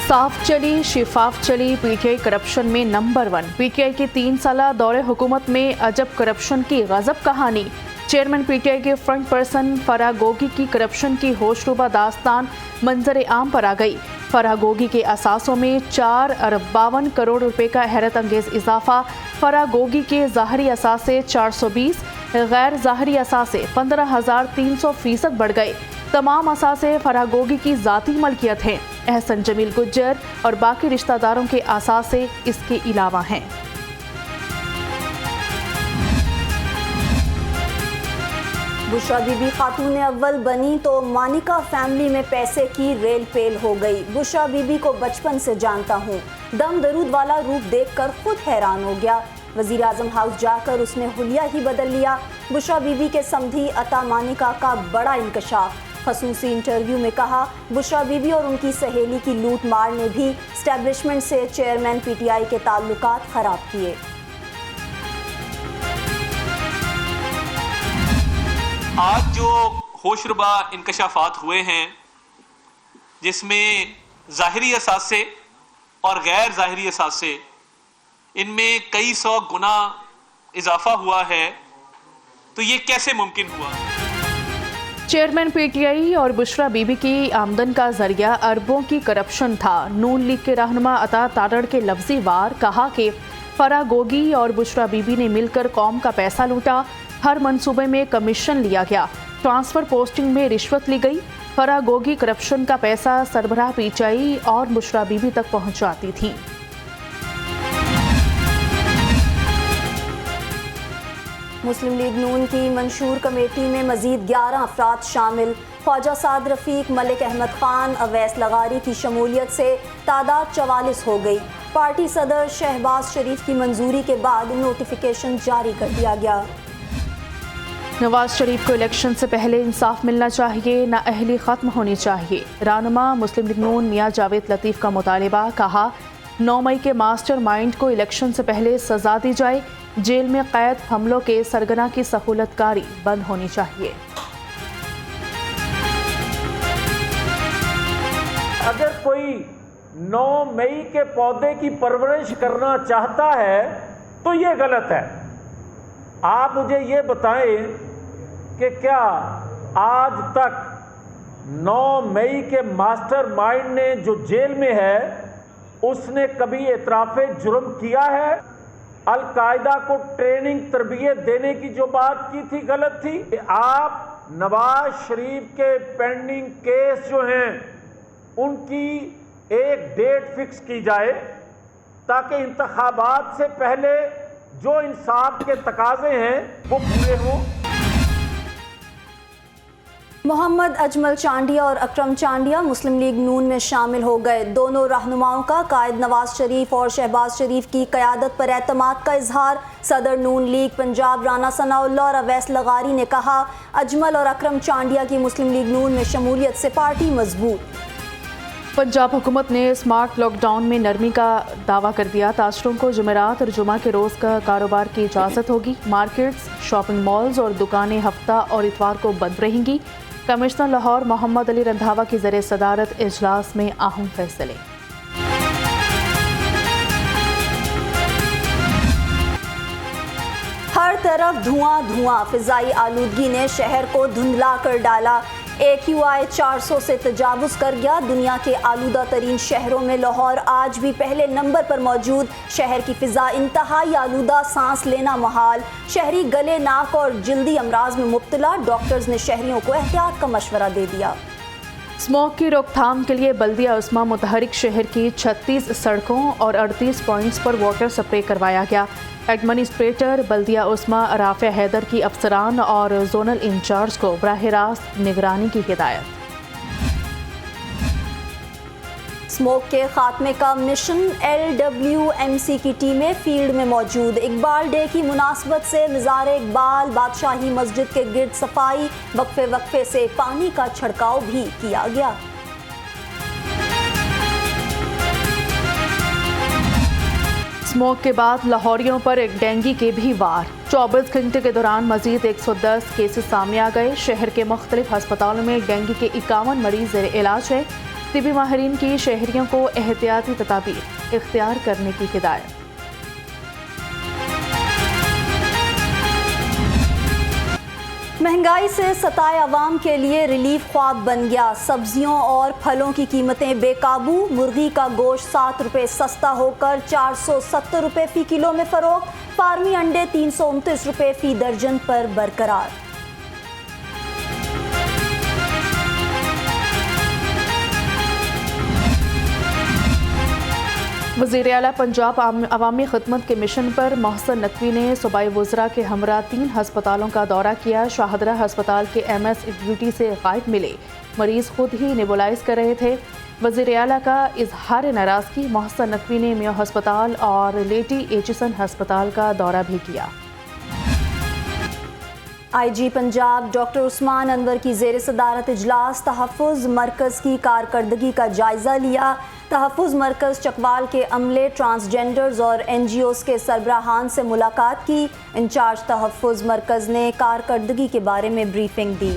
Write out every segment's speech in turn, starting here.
साफ चली शिफाफ चली पीटीआई करप्शन में नंबर 1। पीटीआई के 3 साला दौरे हुकूमत में अजब करप्शन की गजब कहानी। चेयरमैन पीटीआई के फ्रंट पर्सन फराह गोगी की करप्शन की होशरुबा दास्तान मंजर आम पर आ गई। फराह गोगी के असासों में 4 अरब 52 करोड़ रुपए का हैरत अंगेज इजाफा। फराह गोगी के ज़ाहरी असासे 420, गैर ज़ाहरी असासे 15,300% बढ़ गए। तमाम असासे फराह गोगी की ज़ाती मलकियत हैं। एहसन जमील गुज्जर और बाकी रिश्तेदारों के असासे इसके अलावा हैं। बुशरा बीबी खातून अव्वल बनी तो मानिका फैमिली में पैसे की रेल पेल हो गई। बुशरा बीबी को बचपन से जानता हूँ, दम दरूद वाला रूप देखकर खुद हैरान हो गया। वजीर आजम हाउस जाकर उसने हुलिया ही बदल लिया। बुशरा बीबी के समधी अता मानिका का बड़ा इंकशाफ। खसूसी इंटरव्यू में कहा, बुशरा बीबी और उनकी सहेली की लूट मार ने भी स्टैब्लिशमेंट से चेयरमैन पीटीआई के ताल्लुकात खराब किए। आज जो होशरुबा इंकशाफात हुए हैं, जिसमें ज़ाहिरी असासे और गैर ज़ाहिरी असासे इनमें कई 100 गुना इजाफा हुआ है, तो ये कैसे मुमकिन हुआ? चेयरमैन पीटीआई और बुशरा बीबी की आमदन का जरिया अरबों की करप्शन था। नून लीग के रहनुमा अता तारड़ के लफ्जी वार कहा कि फराह गोगी और बुशरा बीबी ने मिलकर कौम का पैसा लूटा। हर मंसूबे में कमीशन लिया गया, ट्रांसफर पोस्टिंग में रिश्वत ली गई। फराह गोगी करप्शन का पैसा सरबराह पीटीआई और बुशरा बीबी तक पहुंचाती थी। मुस्लिम लीग नून की मंशूर कमेटी में मजीद 11 अफराद शामिल। ख्वाजा साद रफीक, मलिक अहमद खान, अवैस लगारी की शमूलियत से तादाद 44 हो गई। पार्टी सदर शहबाज शरीफ की मंजूरी के बाद नोटिफिकेशन जारी कर दिया गया। नवाज शरीफ को इलेक्शन से पहले इंसाफ मिलना चाहिए, नाअहली खत्म होनी चाहिए। रहनुमा मुस्लिम लीग नून मियां जावेद लतीफ़ का मुतालिबा। कहा, 9 मई के मास्टर माइंड को इलेक्शन से पहले सजा दी जाए। जेल में कैद हमलों के सरगना की सहूलतकारी बंद होनी चाहिए। अगर कोई 9 मई के पौधे की परवरिश करना चाहता है तो ये गलत है। आप मुझे ये बताएं कि क्या आज तक 9 मई के मास्टर माइंड ने जो जेल में है उसने कभी एतराफ़े जुर्म किया है? अल-कायदा को ट्रेनिंग तरबियत देने की जो बात की थी गलत थी। आप नवाज शरीफ के पेंडिंग केस जो हैं उनकी एक डेट फिक्स की जाए ताकि इंतखाबात से पहले जो इंसाफ के तकाजे हैं वो पूरे हों। मोहम्मद अजमल चांडिया और अकरम चांडिया मुस्लिम लीग नून में शामिल हो गए। दोनों रहनुमाओं का कायद नवाज शरीफ और शहबाज शरीफ की क़यादत पर एतमाद का इजहार। सदर नून लीग पंजाब राना सनाउल्लाह और अवैस लगारी ने कहा, अजमल और अकरम चांडिया की मुस्लिम लीग नून में शमूलियत से पार्टी मजबूत। पंजाब हुकूमत ने स्मार्ट लॉकडाउन में नरमी का दावा कर दिया। ताजरों को जुमेरात और जुमा के रोज़ का कारोबार की इजाज़त होगी। मार्केट्स, शॉपिंग मॉल्स और दुकानें हफ्ता और इतवार को बंद रहेंगी। कमिश्नर लाहौर मोहम्मद अली रंधावा की ज़रिए सदारत इजलास में अहम फैसले। हर तरफ धुआं धुआं, फिजाई आलूदगी ने शहर को धुंधला कर डाला। AQI 400 से तजावुज़ कर गया। दुनिया के आलूदा तरीन शहरों में लाहौर आज भी पहले नंबर पर मौजूद। शहर की फिजा इंतहाई आलूदा, सांस लेना महाल। शहरी गले, नाक और जल्दी अमराज में मुब्तला। डॉक्टर्स ने शहरियों को एहतियात का मशवरा दे दिया। स्मोक की रोकथाम के लिए बल्दिया उस्मा मुतहरिक शहर की 36 सड़कों और 38 पॉइंट्स पर वाटर स्प्रे करवाया गया। एडमिनिस्ट्रेटर बल्दिया उस्मा राफे हैदर की अफसरान और जोनल इंचार्ज को बराह रास्त निगरानी की हिदायत। स्मोक के खात्मे का मिशन। LWMC की टीमें फील्ड में मौजूद। इकबाल डे की मुनासबत से मज़ार इकबाल, बादशाही मस्जिद के गिर्द सफाई, वक्फे वक्फे से पानी का छिड़काव भी किया गया। स्मोक के बाद लाहौरियों पर एक डेंगू के भी वार। 24 घंटे के दौरान मजीद 110 केसेस सामने आ गए। शहर के मुख्तलिफ अस्पतालों में डेंगू के 51 मरीज ज़ेर इलाज है। तिबी माहिरीन की शहरियों को एहतियाती तदाबीर इख्तियार करने की हिदायत। महंगाई से सताए अवाम के लिए रिलीफ ख्वाब बन गया। सब्जियों और फलों की कीमतें बेकाबू। मुर्गी का गोश्त 7 रुपये सस्ता होकर 470 रुपये फ़ी किलो में फ़रोख्त। फार्मी अंडे 329 रुपये फ़ी दर्जन पर बरकरार। वज़ीर आला पंजाब अवामी खिदमत के मिशन पर मोहसिन नकवी ने सूबाई वज़रा के हमरा 3 हस्पतालों का दौरा किया। शाहदरा हस्पताल के MS ड्यूटी से गायब मिले। मरीज़ खुद ही नेबुलाइज कर रहे थे। वज़ीर आला का इजहार नाराज़गी। मोहसिन नकवी ने मेयो हस्पताल और लेडी एचिसन हस्पताल का दौरा भी किया। IG पंजाब डॉक्टर उस्मान अनवर की ज़ेर सदारत इजलास तहफ़्फ़ुज़ मरकज़ की कारकर्दगी का जायज़ा लिया। तहफ़्फ़ुज़ मरकज़ चकवाल के अमले, ट्रांसजेंडर्स और NGOs के सरबराहान से मुलाकात की। इंचार्ज तहफ़्फ़ुज़ मरकज़ ने कारकर्दगी के बारे में ब्रीफिंग दी।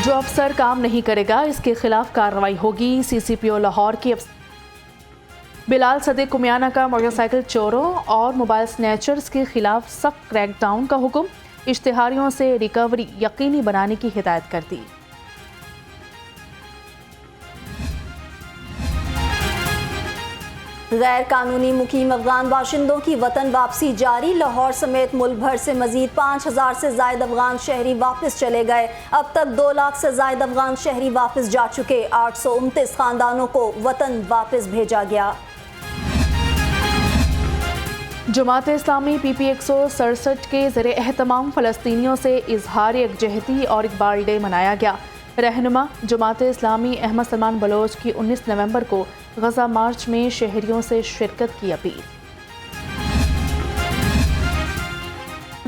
जो अफसर काम नहीं करेगा इसके खिलाफ कार्रवाई होगी। CCPO लाहौर की बिलाल सदीक कुमियाना का मोटरसाइकिल चोरों और मोबाइल स्नैचर्स के खिलाफ सख्त क्रैकडाउन का हुक्म। इश्तिहारियों से रिकवरी यकीनी बनाने की हिदायत कर दी। गैर कानूनी मुकीम अफगान बाशिंदों की वतन वापसी जारी। लाहौर समेत मुल्क भर से मजीद 5000 से जायद अफगान शहरी वापस चले गए। अब तक 2 लाख से जायद अफगान शहरी वापस जा चुके। 829 खानदानों को वतन वापस भेजा गया। जमात इस्लामी PP 167 के ज़रिए एहतमाम फ़लस्तीनियों से इजहार यकजहती और इकबाल डे मनाया गया। रहनुमा जमात इस्लामी अहमद सलमान बलोच की 19 नवंबर को गज़ा मार्च में शहरियों से शिरकत की अपील।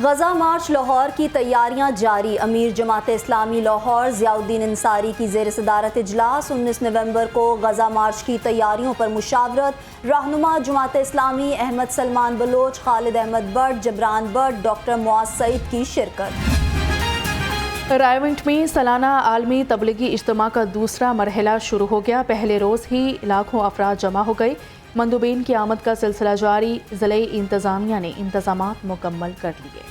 गज़ा मार्च लाहौर की तैयारियां जारी। अमीर जमात इस्लामी लाहौर ज़ियाउद्दीन अंसारी की ज़ेर सदारत इजलास। 19 नवंबर को गज़ा मार्च की तैयारियों पर मुशावरत। रहनुमा जमात इस्लामी अहमद सलमान बलोच, खालिद अहमद बट, जबरान बट, डॉक्टर मुआज़ सईद की शिरकत। रायवंट में सालाना आलमी तबलीगी इज्तिमा का दूसरा मरहला शुरू हो गया। पहले रोज़ ही लाखों अफराद जमा हो गए। मंदुबीन की आमद का सिलसिला जारी। ज़िले इंतज़ामिया ने इंतज़ामात मुकम्मल कर लिए।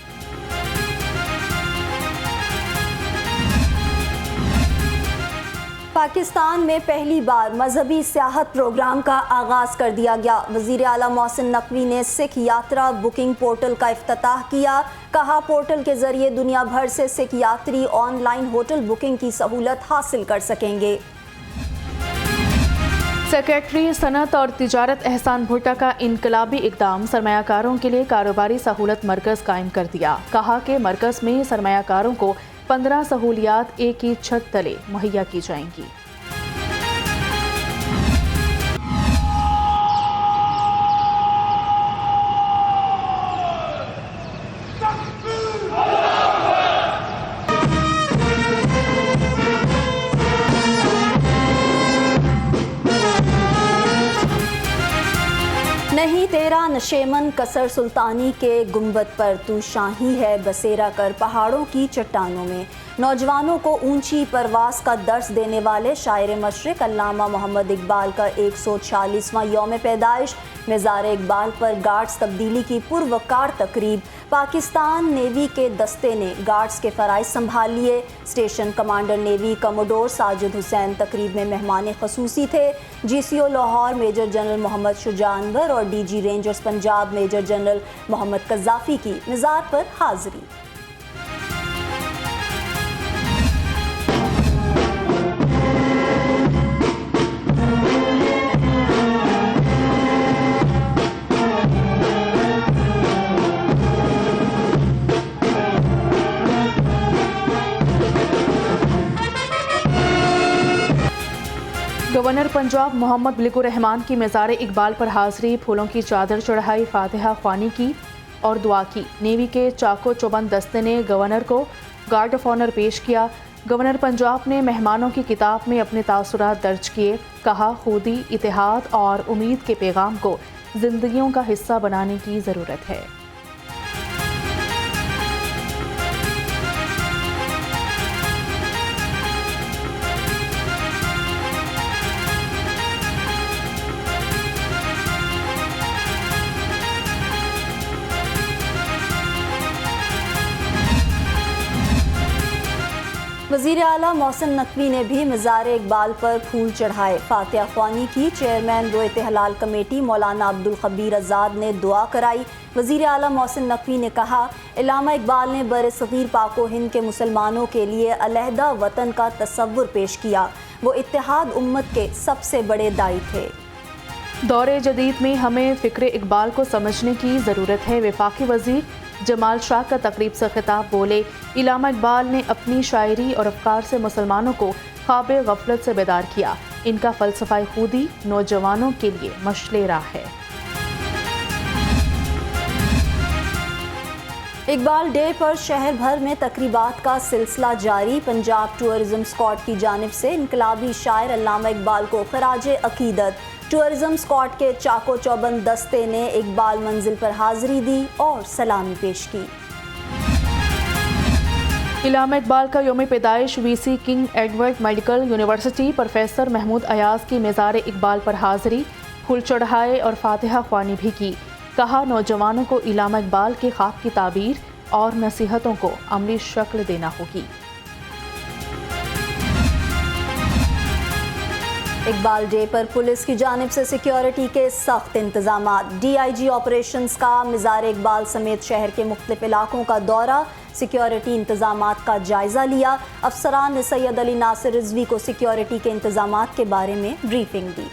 पाकिस्तान में पहली बार मजहबी सियाहत प्रोग्राम का आगाज़ कर दिया गया। वज़ीर आला मोहसिन नकवी ने सिख यात्रा बुकिंग पोर्टल का इफ्तिताह किया। कहा, पोर्टल के ज़रिए दुनिया भर से सिख यात्री ऑनलाइन होटल बुकिंग की सहूलत हासिल कर सकेंगे। सेक्रेटरी सनत और तिजारत एहसान भुट्टा का इनकलाबी इकदाम। सरमायाकारों के लिए कारोबारी सहूलत मरकज़ कायम कर दिया। कहा कि मरकज़ में सरमायाकारों को 15 सहूलियात एक ही छत तले मुहैया की जाएंगी। नहीं तेरा नशेमन कसर सुल्तानी के गुंबद पर, तू शाही है बसेरा कर पहाड़ों की चट्टानों में। नौजवानों को ऊंची परवास का दर्स देने वाले शायर मशरिक अल्लामा मोहम्मद इकबाल का 146वां यौम पैदाइश। मज़ार इकबाल पर गार्ड्स तब्दीली की पुरवकार तकरीब। पाकिस्तान नेवी के दस्ते ने गार्ड्स के फ़राइज़ संभाल लिए। Station commander navy commodore Sajid Hussain तकरीब में मेहमान ख़ुसूसी थे। GCO Lahore major general Mohammad Shuja Anwar और DG rangers Punjab major general Mohammad Qazafi की मज़ार पर हाज़िरी। गवर्नर पंजाब मोहम्मद बिल्कुर रहमान की मज़ार इकबाल पर हाज़िरी। फूलों की चादर चढ़ाई, फातिहा ख्वानी की और दुआ की। नेवी के चाको चौबंद दस्ते ने गवर्नर को गार्ड ऑफ ऑनर पेश किया। गवर्नर पंजाब ने मेहमानों की किताब में अपने तासुरात दर्ज किए। कहा, खुदी, इतिहाद और उम्मीद के पैगाम को जिंदगियों का हिस्सा बनाने की ज़रूरत है। वज़ीर आला मोहसिन नकवी ने भी मज़ार इकबाल पर फूल चढ़ाए। फातिहा ख्वानी की। चेयरमैन रोयत हलाल कमेटी मौलाना अब्दुल खबीर आज़ाद ने दुआ कराई। वज़ीर आला मोहसिन नकवी ने कहा, इल्लामा इकबाल ने बर-ए-सग़ीर पाक व हिंद के मुसलमानों के लिए अलहदा वतन का तसव्वुर पेश किया। वो इत्तेहाद उम्मत के सबसे बड़े दाई थे। दौरे जदीद में हमें फ़िक्र इकबाल को समझने की ज़रूरत है। वफाकी वज़ीर जमाल शाह का तकरीब से खिताब बोले, इल्लामा इकबाल ने अपनी शायरी और अफ़कार से मुसलमानों को ख्वाब गफलत से बेदार किया। इनका फ़लसफ़ा खुदी नौजवानों के लिए मशले राह है। इकबाल डे पर शहर भर में तकरीबात का सिलसिला जारी। पंजाब टूरिज़्म स्क्वाड की जानिब से इनकलाबी शायर अल्लामा इकबाल को खराजे अकीदत। टूरिज़्म स्क्वाड के चाको चौबंद दस्ते ने इकबाल मंजिल पर हाजिरी दी और सलामी पेश की। इल्लामा इकबाल का यौम पैदाइश VC king Edward medical university professor Mahmood Ayaz की मज़ार इकबाल पर हाजिरी, फूल चढ़ाए और फातिहा ख्वानी भी की। कहा, नौजवानों को इल्लामा इकबाल के ख्वाब की ताबीर और नसीहतों को अमली शक्ल देना होगी। इकबाल डे पर पुलिस की जानिब से सिक्योरिटी के सख्त इंतजामात। DIG ऑपरेशंस का मज़ार इकबाल समेत शहर के मुख्तलिफ इलाकों का दौरा, सिक्योरिटी इंतजामात का जायजा लिया। अफसरान ने सैयद अली नासिर रिजवी को सिक्योरिटी के इंतजामात के बारे में ब्रीफिंग दी।